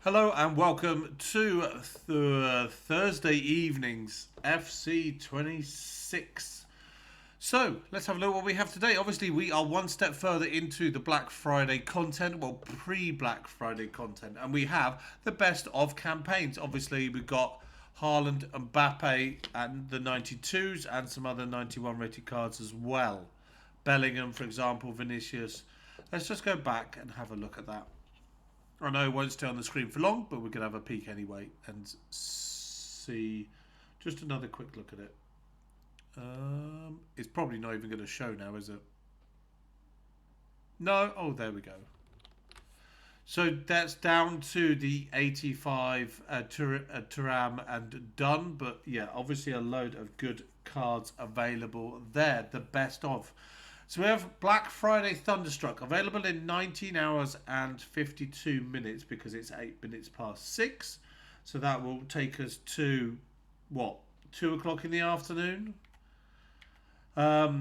Hello and welcome to Thursday evening's FC26. So let's have a look at what we have today. Obviously, we are one step further into the Black Friday content, well, pre-Black Friday content, and we have the best of campaigns. Obviously, we've got Haaland, Mbappe, and the 92s, and some other 91 rated cards as well. Bellingham, for example, Vinicius. Let's just go back and have a look at that. I know it won't stay on the screen for long, but we're going to have a peek anyway and see just another quick look at it. It's probably not even going to show now, is it? No? Oh, there we go. So that's down to the 85 Turam and done. But yeah, obviously a load of good cards available there. The best of. So we have Black Friday Thunderstruck available in 19 hours and 52 minutes because it's 8 minutes past 6. So that will take us to, what, 2 o'clock in the afternoon? But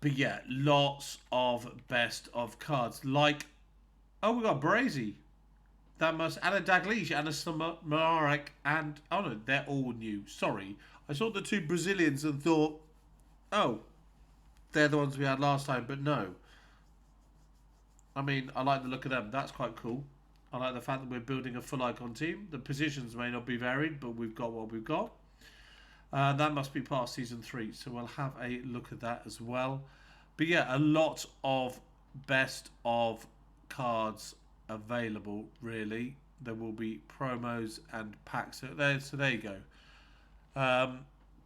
yeah, lots of best of cards. Like, oh, we got Brazy. That must, and a Tagliafico and a Smarek, and, oh no, they're all new. Sorry. I saw the two Brazilians and thought, oh, they're the ones we had last time, but no. I mean, I like the look of them. That's quite cool. I like the fact that we're building a full icon team. The positions may not be varied, but we've got what we've got. That must be part of Season 3, so we'll have a look at that as well. But yeah, a lot of best of cards available, really. There will be promos and packs. So there you go.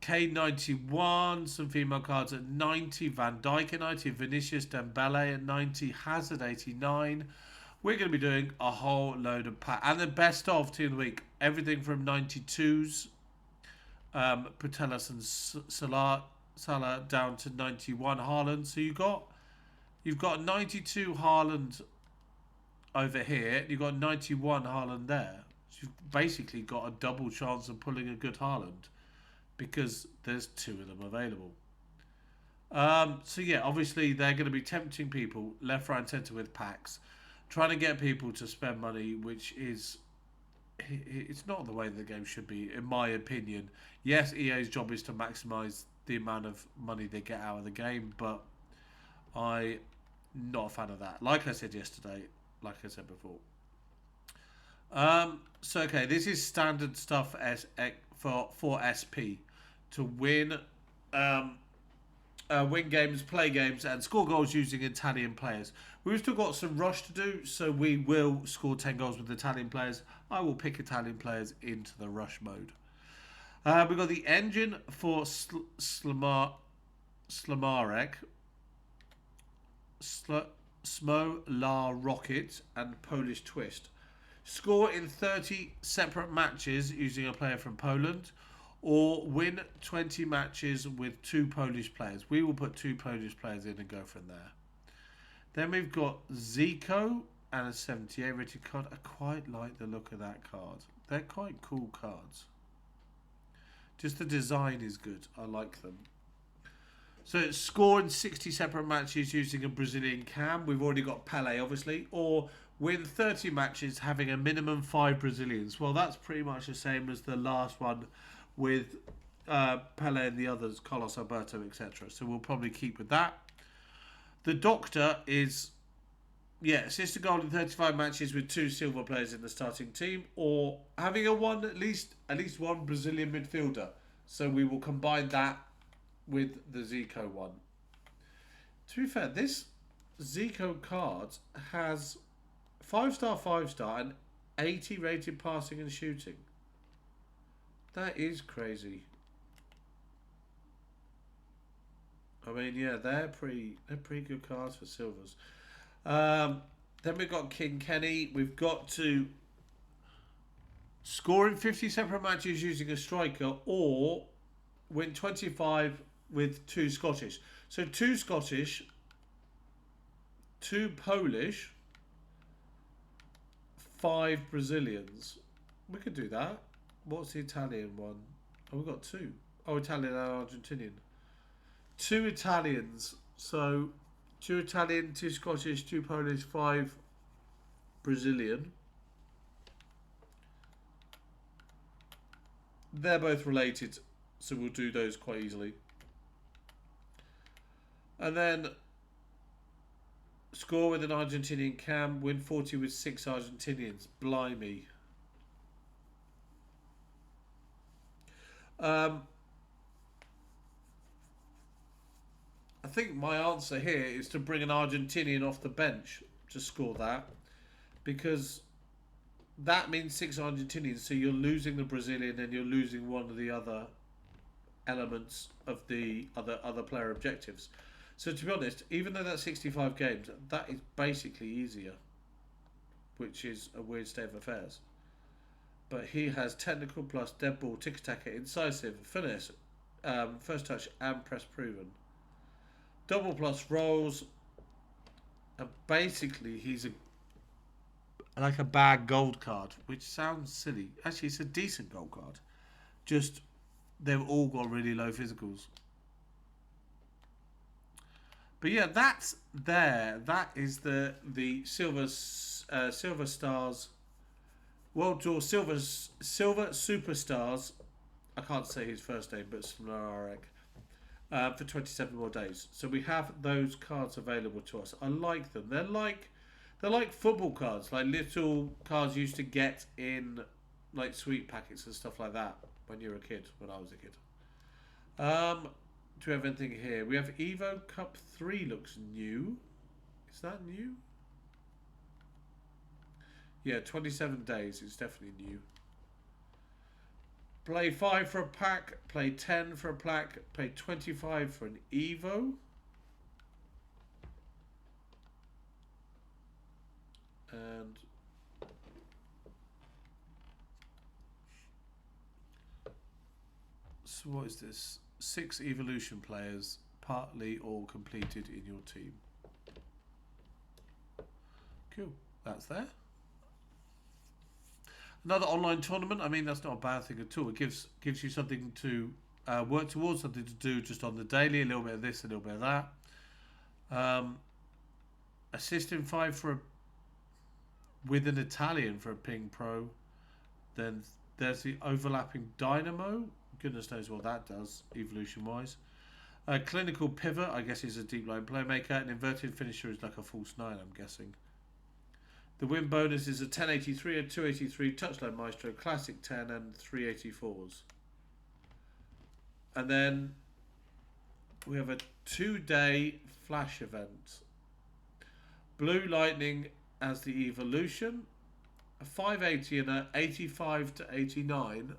K91, some female cards at 90, Van Dijk at 90, Vinicius, Dembele at 90, Hazard 89. We're going to be doing a whole load of packs. And the best of team of the week. Everything from 92s, Putellas and Salah down to 91 Haaland. So you've got 92 Haaland over here. You've got 91 Haaland there. So you've basically got a double chance of pulling a good Haaland, because there's two of them available. So yeah, obviously they're going to be tempting people left, right, and centre with packs, trying to get people to spend money, which is, it's not the way the game should be, in my opinion. Yes, EA's job is to maximise the amount of money they get out of the game, but I'm not a fan of that. Like I said yesterday, like I said before. So okay, this is standard stuff for SP to win win games, play games, and score goals using Italian players. We've still got some rush to do, so we will score 10 goals with Italian players. I will pick Italian players into the rush mode. We've got the engine for Slamarek, Smo La Rocket, and Polish Twist. Score in 30 separate matches using a player from Poland, or win 20 matches with 2 Polish players. We will put 2 Polish players in and go from there. Then we've got Zico and a 78 rated card. I quite like the look of that card. They're quite cool cards. Just the design is good. I like them. So score in 60 separate matches using a Brazilian cam. We've already got Pele, obviously. Or win 30 matches having a minimum 5 Brazilians. Well, that's pretty much the same as the last one with Pele and the others, Carlos Alberto, etc. So we'll probably keep with that. The Doctor is, yeah, assist a goal in 35 matches with 2 silver players in the starting team, or having at least one Brazilian midfielder. So we will combine that with the Zico one. To be fair, this Zico card has 5-star, 5-star, and 80 rated passing and shooting. That is crazy. I mean, yeah, they're pretty good cards for silvers. Then we've got King Kenny. We've got to score in 50 separate matches using a striker, or win 25 with 2 Scottish. So 2 Scottish, 2 Polish, 5 Brazilians. We could do that. What's the Italian one? Oh, we've got 2. Oh, Italian and Argentinian. 2 Italians. So 2 Italian, 2 Scottish, 2 Polish, 5 Brazilian. they're both related, so we'll do those quite easily. And then score with an Argentinian cam, win 40 with 6 Argentinians. Blimey. I think my answer here is to bring an Argentinian off the bench to score that, because that means 6 Argentinians, so you're losing the Brazilian and you're losing one of the other elements of the other player objectives. So to be honest, even though that's 65 games, that is basically easier, which is a weird state of affairs. But he has technical plus dead ball, tiki-taka, incisive, finesse, first touch and press proven. Double plus rolls, and basically he's like a bad gold card, which sounds silly. Actually, it's a decent gold card. Just they've all got really low physicals. But yeah, that's there. That is the Silver Stars World Tour Silver Superstars. I can't say his first name, but Snarek. For 27 more days. So we have those cards available to us. I like them. They're like football cards, like little cards you used to get in like sweet packets and stuff like that when you were a kid. When I was a kid. Do we have anything here? We have Evo Cup 3 looks new. Is that new? Yeah, 27 days. It's definitely new. Play 5 for a pack. Play 10 for a pack. Play 25 for an Evo. And so what is this? 6 evolution players, partly or completed in your team. Cool. That's there. Another online tournament. I mean, that's not a bad thing at all. It gives you something to work towards, something to do just on the daily. A little bit of this, a little bit of that. Assist in 5 for with an Italian for a ping pro. Then there's the overlapping dynamo. Goodness knows what that does, evolution-wise. Clinical pivot, I guess he's a deep line playmaker. An inverted finisher is like a false 9, I'm guessing. The win bonus is a 1083, a 283, touchline maestro, classic 10, and 384s. And then we have a 2-day flash event. Blue Lightning as the evolution. A 580 and a 85 to 89.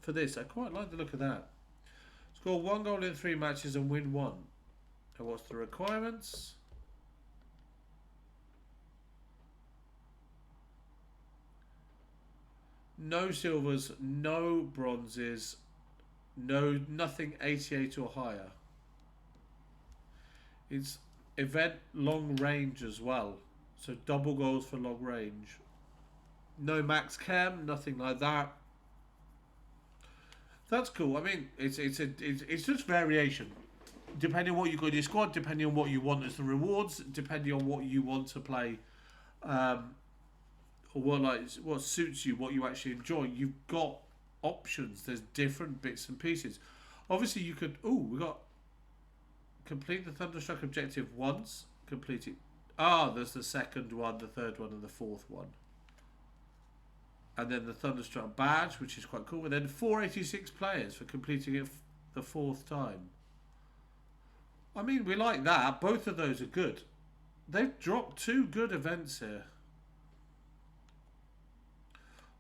For this, I quite like the look of that. Score 1 goal in 3 matches and win 1. And what's the requirements? No silvers, no bronzes, nothing 88 or higher. It's event long range as well, so double goals for long range. No max chem, nothing like that. That's cool. I mean, it's just variation, depending on what you got in your squad, depending on what you want as the rewards, depending on what you want to play. Or what suits you, what you actually enjoy. You've got options. There's different bits and pieces. Obviously, you could. Oh, we got complete the Thunderstruck objective once. Complete it. There's the second one, the third one, and the fourth one. And then the Thunderstruck badge, which is quite cool. And then 486 players for completing it the 4th time. I mean, we like that. Both of those are good. They've dropped 2 good events here.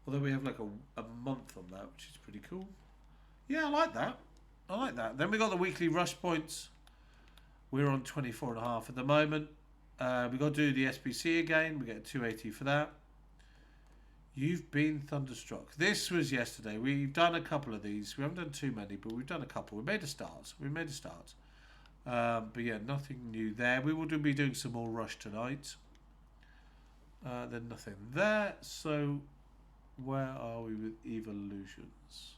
Although we have like a month on that, which is pretty cool. Yeah, I like that. I like that. Then we got the weekly rush points. We're on 24.5 at the moment. We got to do the SBC again. We get a 280 for that. You've been Thunderstruck. This was yesterday. We've done a couple of these. We haven't done too many, but we've done a couple. We made a start. But yeah, nothing new there. We will be doing some more rush tonight. Then nothing there. So where are we with evolutions?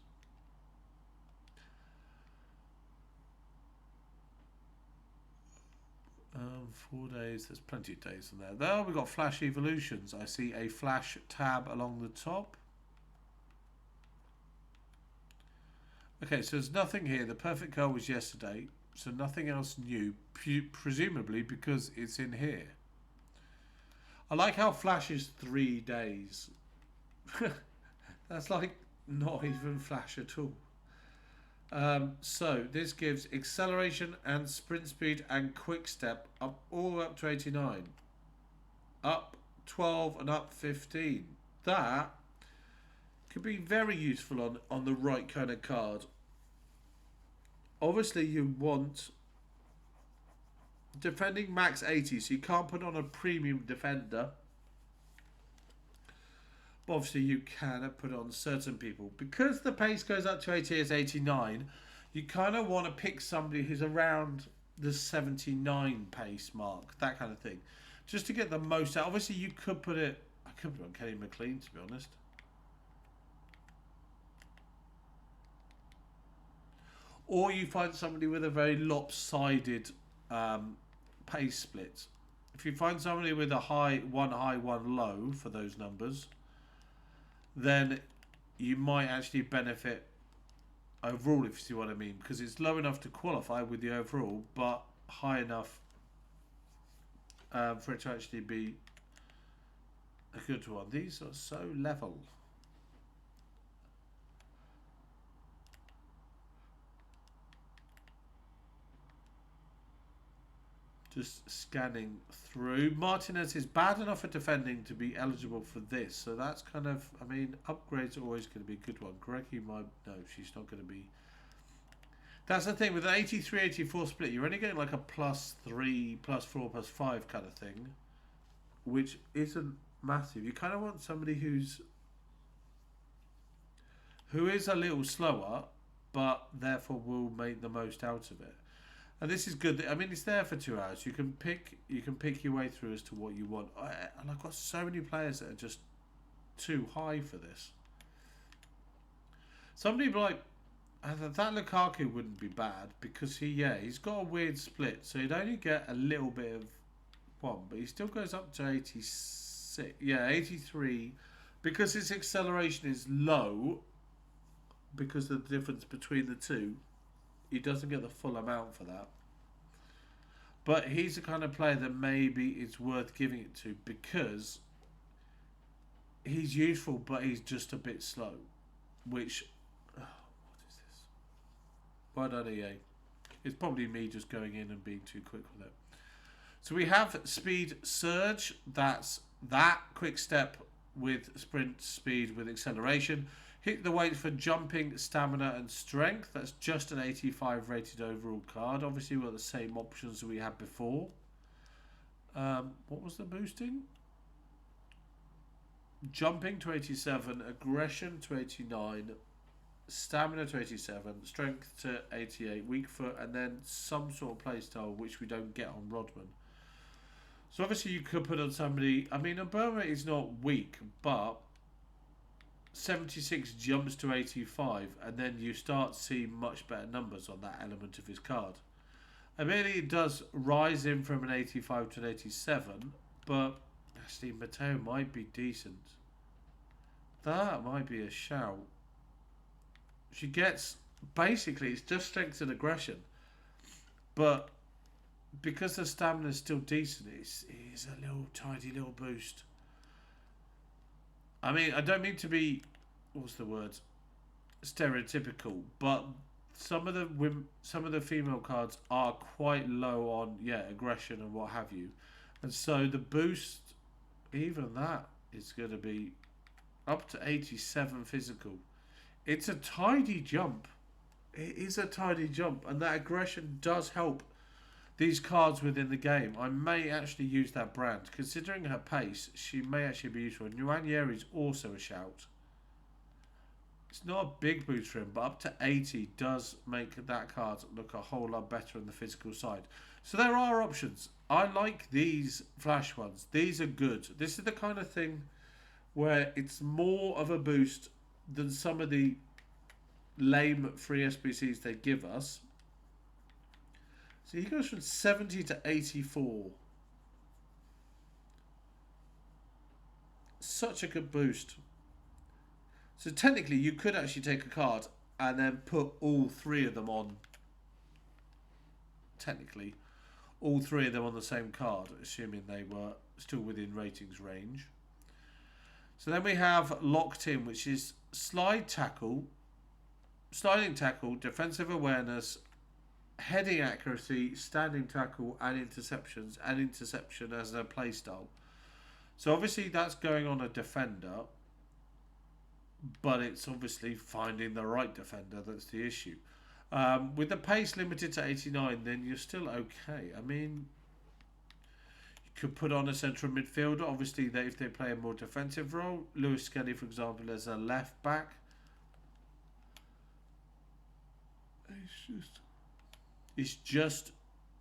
Um, 4 days. There's plenty of days in there. There we've got flash evolutions. I see a flash tab along the top. Okay, so there's nothing here. The perfect card was yesterday, so nothing else new, presumably because it's in here. I like how Flash is 3 days. That's like not even Flash at all. So this gives acceleration and sprint speed and quick step up all up to 89. Up 12 and up 15. That could be very useful on the right kind of card. Obviously you want defending max 80, so you can't put on a premium defender. But obviously you can put on certain people. Because the pace goes up to 88, 89, you kind of want to pick somebody who's around the 79 pace mark, that kind of thing. Just to get the most out. Obviously you could put it, I could put on Kenny McLean, to be honest. Or you find somebody with a very lopsided pace split. If you find somebody with a high, one low for those numbers, then you might actually benefit overall, if you see what I mean, because it's low enough to qualify with the overall, but high enough for it to actually be a good one. These are so level. Just scanning through. Martinez is bad enough at defending to be eligible for this. So that's kind of, I mean, upgrades are always going to be a good one. Greggy might, no, she's not going to be. That's the thing, with an 83-84 split, you're only getting like a +3, +4, +5 kind of thing, which isn't massive. You kind of want somebody who is a little slower, but therefore will make the most out of it. And this is good. I mean, it's there for 2 hours. You can pick your way through as to what you want. And I've got so many players that are just too high for this. Somebody like that Lukaku wouldn't be bad because he's got a weird split, so he'd only get a little bit of one, but he still goes up to 86. Yeah, 83, because his acceleration is low. Because of the difference between the two, he doesn't get the full amount for that. But he's the kind of player that maybe it's worth giving it to because he's useful, but he's just a bit slow. Which, what is this? Well done, EA. It's probably me just going in and being too quick with it. So we have speed surge. That's that quick step with sprint speed with acceleration. Hit the weight for jumping, stamina and strength. That's just an 85 rated overall card. Obviously we've got the same options that we had before. What was the boosting? Jumping to 87, aggression to 89, stamina to 87, strength to 88, weak foot, and then some sort of playstyle which we don't get on Rodman. So obviously you could put on somebody, I mean Obama is not weak, but 76 jumps to 85, and then you start seeing much better numbers on that element of his card. I mean, it does rise in from an 85 to an 87, but actually Mateo might be decent. That might be a shout. She gets, basically, it's just strength and aggression, but because the stamina is still decent, it is a little tidy little boost. I mean, I don't mean to be, what's the word, stereotypical, but some of the female cards are quite low on aggression and what have you, and so the boost, even that, is going to be up to 87 physical. It's a tidy jump. It is a tidy jump, and that aggression does help these cards within the game. I may actually use that brand. Considering her pace, she may actually be useful. Nuanier is also a shout. It's not a big boost for him, but up to 80 does make that card look a whole lot better on the physical side. So there are options. I like these flash ones. These are good. This is the kind of thing where it's more of a boost than some of the lame free SBCs they give us. So he goes from 70 to 84. Such a good boost. So technically you could actually take a card and then put all three of them on, technically, all three of them on the same card, assuming they were still within ratings range. So then we have locked in, which is sliding tackle, defensive awareness, heading accuracy, standing tackle, and interceptions, and interception as their playstyle. So obviously that's going on a defender, but it's obviously finding the right defender that's the issue. With the pace limited to 89, then you're still okay. I mean, you could put on a central midfielder. Obviously, if they play a more defensive role, Lewis Skelly, for example, as a left back. It's just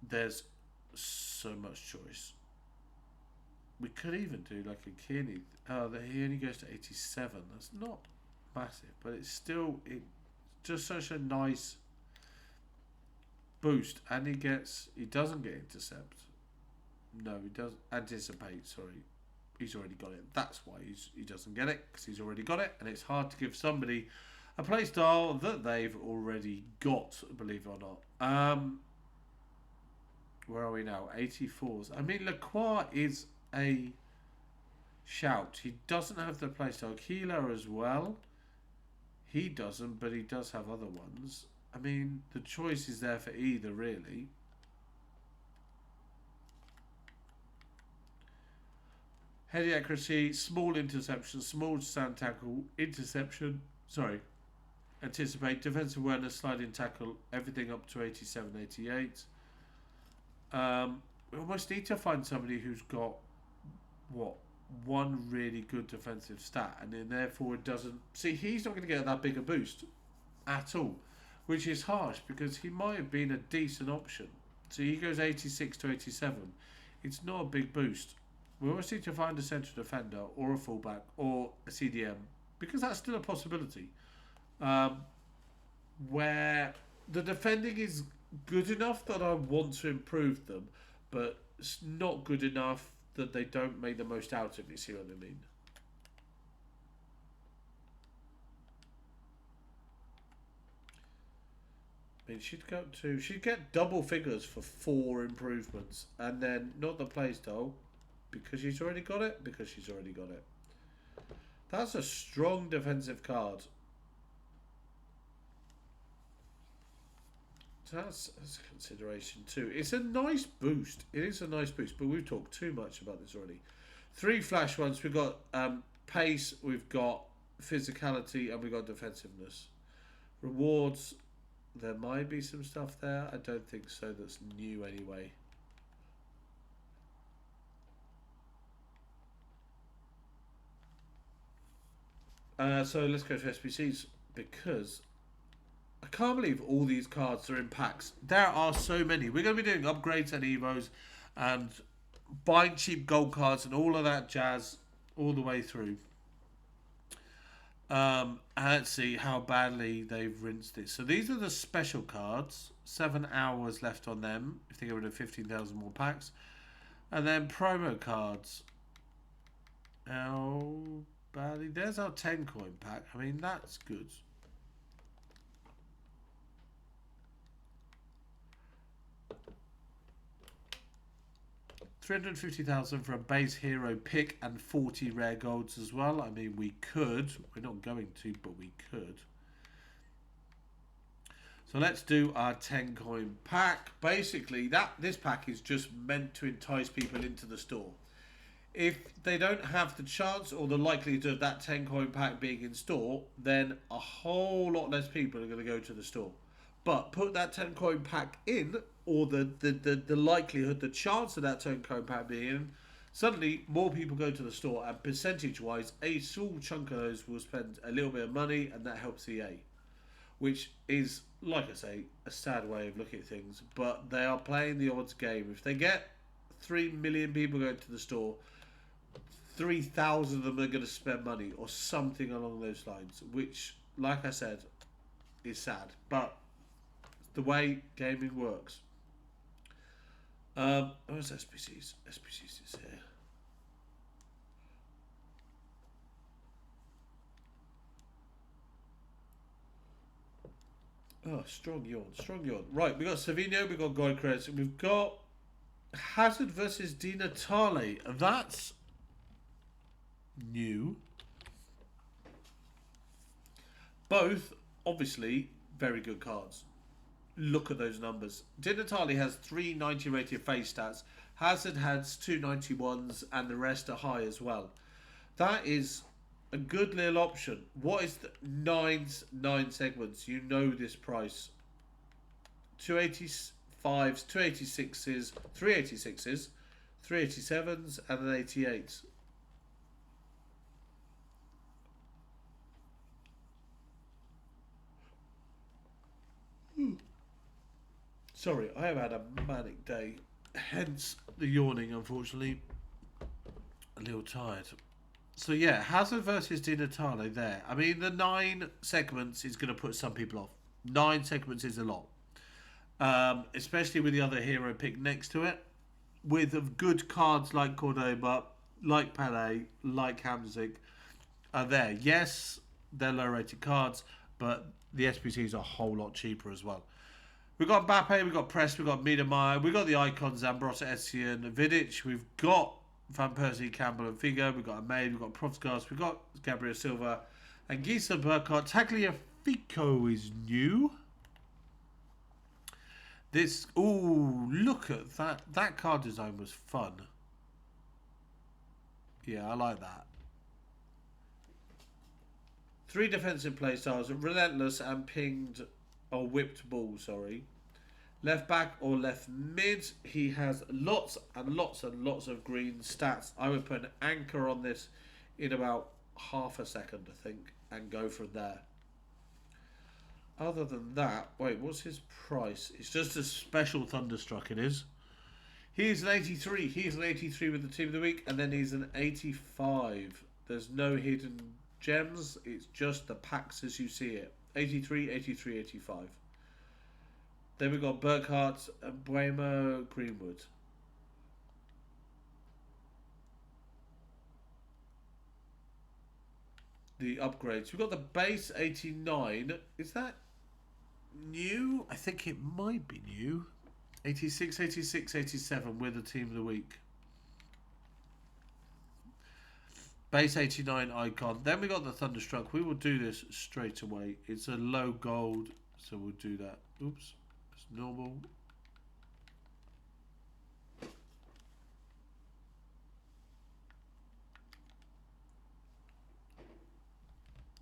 there's so much choice. We could even do like a Kearney. Oh, he only goes to 87. That's not massive, but it's just such a nice boost. And he doesn't get intercept. No, he doesn't anticipate. Sorry, he's already got it. That's why he doesn't get it, because he's already got it, and it's hard to give somebody a play style that they've already got, believe it or not. Where are we now? 84s. I mean, Lacroix is a shout. He doesn't have the playstyle. Keeler as well. He doesn't, but he does have other ones. I mean, the choice is there for either, really. Heading accuracy, small interception, small stand tackle, interception. Sorry. Anticipate, defensive awareness, sliding tackle, everything up to 87, 88. We almost need to find somebody who's got one really good defensive stat, and then therefore it doesn't. See, he's not going to get that big a boost at all, which is harsh because he might have been a decent option. So he goes 86 to 87. It's not a big boost. We always need to find a central defender or a fullback or a CDM, because that's still a possibility. Where the defending is good enough that I want to improve them, but it's not good enough that they don't make the most out of it. See what I mean? I mean, she'd get double figures for 4 improvements, and then not the playstyle, because she's already got it. That's a strong defensive card. So that's a consideration too. It's a nice boost. It is a nice boost, but we've talked too much about this already. 3 flash ones. We've got pace, we've got physicality, and we've got defensiveness. Rewards, there might be some stuff there. I don't think so. That's new anyway. So let's go to SBCs, because I can't believe all these cards are in packs. There are so many. We're going to be doing upgrades and evos and buying cheap gold cards and all of that jazz all the way through. And let's see how badly they've rinsed it. So these are the special cards. 7 hours left on them if they get rid of 15,000 more packs. And then promo cards. How badly? There's our 10 coin pack. I mean, that's good. $350,000 for a base hero pick and 40 rare golds as well. I mean, we could. We're not going to, but we could. So let's do our 10 coin pack. Basically, this pack is just meant to entice people into the store. If they don't have the chance or the likelihood of that 10 coin pack being in store, then a whole lot less people are going to go to the store. But put that 10 coin pack in, or the likelihood, the chance of that 10 coin pack being in, suddenly more people go to the store, and percentage wise, a small chunk of those will spend a little bit of money, and that helps EA. Which is, like I say, a sad way of looking at things, but they are playing the odds game. If they get 3 million people going to the store, 3,000 of them are going to spend money or something along those lines, which, like I said, is sad, but the way gaming works. Where's SBCs? SBCs is here. Oh, strong yawn, strong yawn. Right, we got Savino, we got Goycrest, we've got Hazard versus Di Natale. That's new. Both, obviously, very good cards. Look at those numbers. Di Natale has 390 rated face stats. Hazard has 291s, and the rest are high as well. That is a good little option. What is the nine segments? You know this price. 285s, 286s, 386s, 387s, and an 88. Sorry, I have had a manic day. Hence the yawning, unfortunately. A little tired. So yeah, Hazard versus Di Natale there. I mean, the 9 segments is going to put some people off. 9 segments is a lot. Especially with the other hero pick next to it. With good cards like Cordoba, like Pele, like Hamzik are there. Yes, they're low rated cards, but the SBCs are a whole lot cheaper as well. We've got Mbappe, we've got Press, we've got Miedemar, we've got the Icons, Zambrotta, Essien, Vidic, we've got Van Persie, Campbell and Figo, we've got Ahmed, we've got Profsgast, we've got Gabriel Silva, and Gisa Burkhardt. Tagliafico is new. This, ooh, look at that. That card design was fun. Yeah, I like that. 3 defensive playstyles, relentless and pinged, or whipped ball, sorry. Left back or left mid. He has lots and lots and lots of green stats. I would put an anchor on this in about half a second, I think, and go from there. Other than that, wait, what's his price? It's just a special Thunderstruck, it is. He's an 83. He's an 83 with the team of the week, and then he's an 85. There's no hidden gems. It's just the packs as you see it. 83, 83, 85. Then we've got Burkhardt, Buemo, Greenwood. The upgrades. We've got the base 89. Is that new? I think it might be new. 86, 86, 87 with the team of the week. Base 89 icon. Then we got the Thunderstruck. We will do this straight away. It's a low gold, so we'll do that. Oops. It's normal.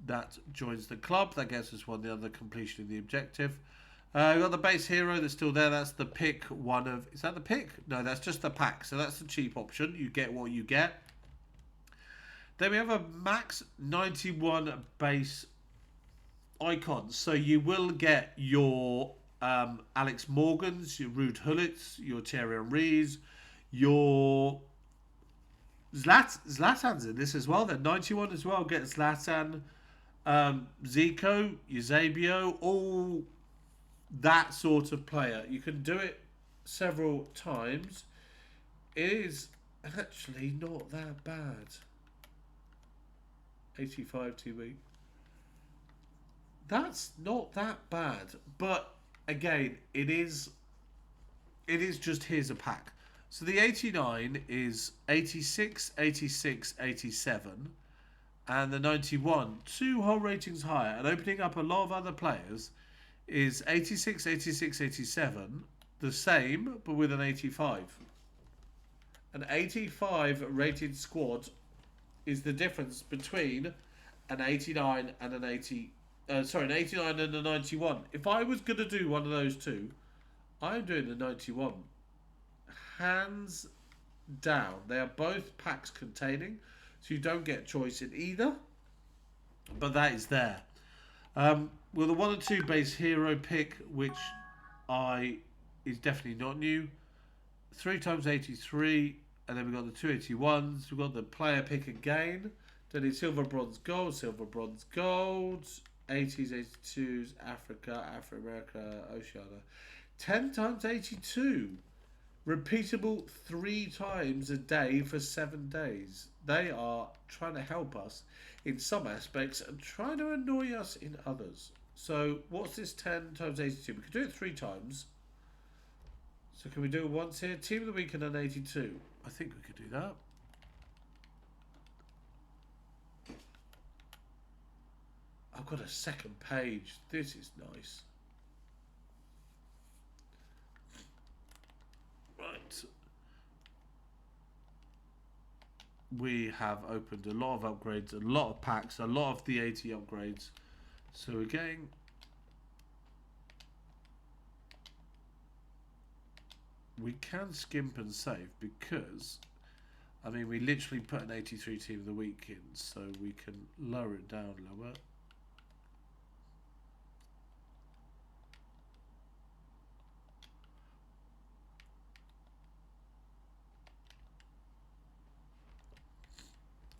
That joins the club. That gets us the other completion of the objective. We've got the base hero that's still there. That's the pick one of... Is that the pick? No, that's just the pack. So that's the cheap option. You get what you get. Then we have a max 91 base icon. So you will get your Alex Morgans, your Ruud Hullits, your Thierry Henrys, your... Zlatan's in this as well. Then 91 as well. Get Zlatan, Zico, Eusebio, all that sort of player. You can do it several times. It is actually not that bad. 85 TV. That's not that bad. But again, it is just here's a pack. So the 89 is 86, 86, 87. And the 91, 2 whole ratings higher. And opening up a lot of other players is 86, 86, 87. The same, but with an 85. An 85 rated squad is the difference between an 89 and an 80. Sorry, an 89 and a 91. If I was going to do one of those two, I'm doing the 91. Hands down. They are both packs containing, so you don't get choice in either. But that is there. Well, the 1 and 2 base hero pick, which is definitely not new. 3 times 83. And then we've got the 281s. We've got the player pick again. Then it's silver, bronze, gold, silver, bronze, gold. 80s, 82s, Africa, Afro-America, Oceania. 10 times 82. Repeatable 3 times a day for 7 days. They are trying to help us in some aspects and trying to annoy us in others. So what's this 10 times 82? We could do it 3 times. So can we do it once here? Team of the week and an 82. I think we could do that. I've got a second page. This is nice. Right. We have opened a lot of upgrades, a lot of packs, a lot of the 80 upgrades. So we're getting... We can skimp and save because, I mean, we literally put an 83 team of the week in, so we can lower it down lower.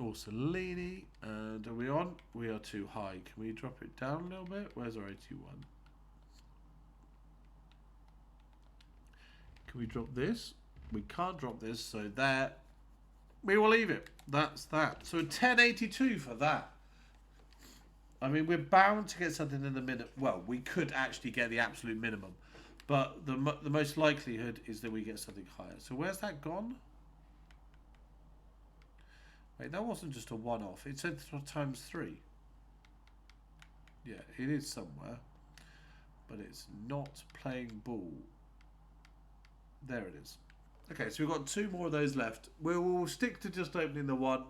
Orsolini, and are we on? We are too high. Can we drop it down a little bit? Where's our 81? Can we drop this? We can't drop this, so there. We will leave it. That's that. So 1082 for that. I mean, we're bound to get something in the minute. Well, we could actually get the absolute minimum, but the most likelihood is that we get something higher. So where's that gone? Wait, that wasn't just a one-off. It said times 3. Yeah, it is somewhere, but it's not playing ball. There it is. Okay, so we've got 2 more of those left. We'll stick to just opening the one.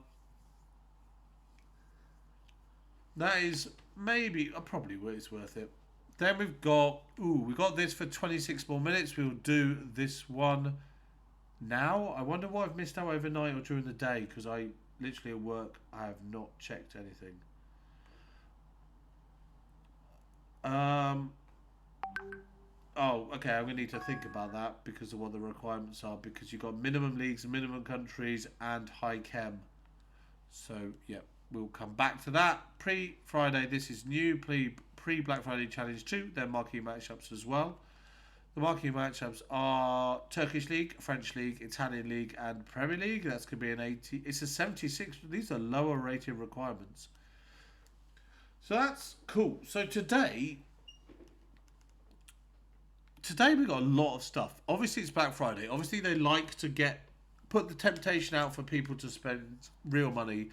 That is maybe, probably it's worth it. Then we've got, we got this for 26 more minutes. We'll do this one now. I wonder what I've missed out overnight or during the day, because I literally at work, I have not checked anything. Oh, okay, I'm going to need to think about that because of what the requirements are, because you've got minimum leagues, minimum countries, and high chem. So, yeah, we'll come back to that. Pre-Friday, this is new. Pre-Black Friday Challenge 2, then Marquee Matchups as well. The Marquee Matchups are Turkish League, French League, Italian League, and Premier League. That's going to be an 80. It's a 76. These are lower rated requirements. So that's cool. So today we got a lot of stuff. Obviously, it's Black Friday. Obviously, they like to put the temptation out for people to spend real money,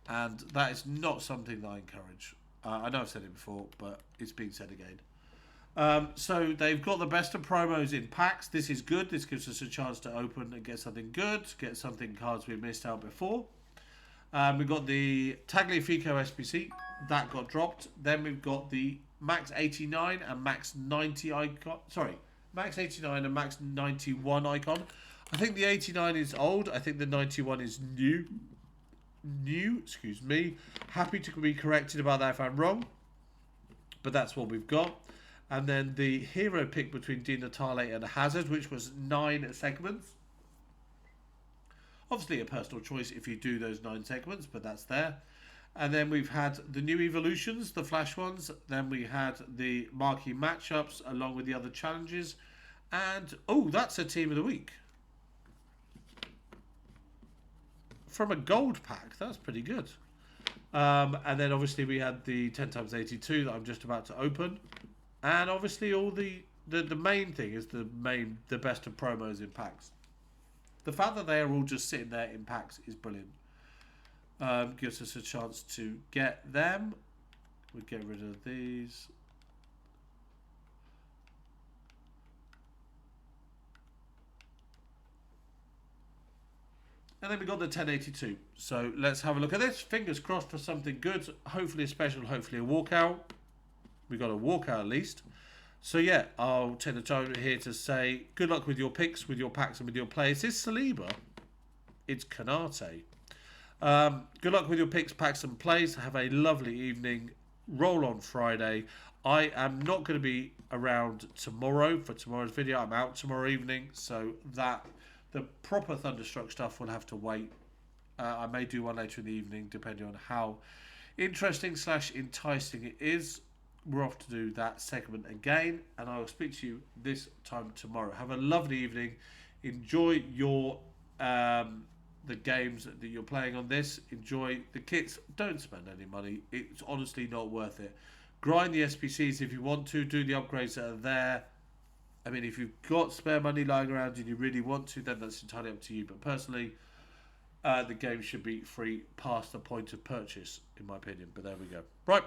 and that is not something that I encourage. I know I've said it before, but it's being said again. So they've got the best of promos in packs. This is good. This gives us a chance to open and get something good, get something cards we missed out before. We've got the Tagliafico SBC. That got dropped. Then we've got the Max 89 and Max 90 icon. Sorry, Max 89 and Max 91 icon. I think the 89 is old. I think the 91 is new. Excuse me. Happy to be corrected about that if I'm wrong. But that's what we've got. And then the hero pick between Di Natale and Hazard, which was 9 segments. Obviously a personal choice if you do those 9 segments, but that's there. And then we've had the new evolutions, the flash ones. Then we had the Marquee Matchups along with the other challenges. And, oh, that's a team of the week. From a gold pack. That's pretty good. And then obviously we had the 10 times 82 that I'm just about to open. And obviously all the main thing is the best of promos in packs. The fact that they are all just sitting there in packs is brilliant. Gives us a chance to get them. We'll get rid of these. And then we got the 1082. So let's have a look at this. Fingers crossed for something good. Hopefully a special, hopefully a walkout. We got a walkout at least. So yeah, I'll take the time here to say good luck with your picks, with your packs, and with your plays. It's Saliba. It's Canate. Good luck with your picks, packs, and plays. Have a lovely evening. Roll on Friday. I am not going to be around tomorrow for tomorrow's video. I'm out tomorrow evening, so that the proper Thunderstruck stuff will have to wait. I may do one later in the evening, depending on how interesting / enticing it is. We're off to do that segment again, and I will speak to you this time tomorrow. Have a lovely evening. Enjoy your the games that you're playing on this. Enjoy the kits. Don't spend any money. It's honestly not worth it. Grind the SBCs if you want to. Do the upgrades that are there. I mean, if you've got spare money lying around and you really want to, then that's entirely up to you. But personally, the game should be free past the point of purchase, in my opinion. But there we go. Right,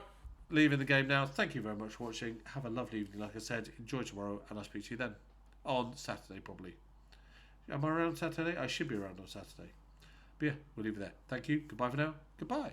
leaving the game now. Thank you very much for watching. Have a lovely evening, like I said. Enjoy tomorrow, and I'll speak to you then. On Saturday, probably. Am I around Saturday? I should be around on Saturday. But yeah, we'll leave it there. Thank you. Goodbye for now. Goodbye.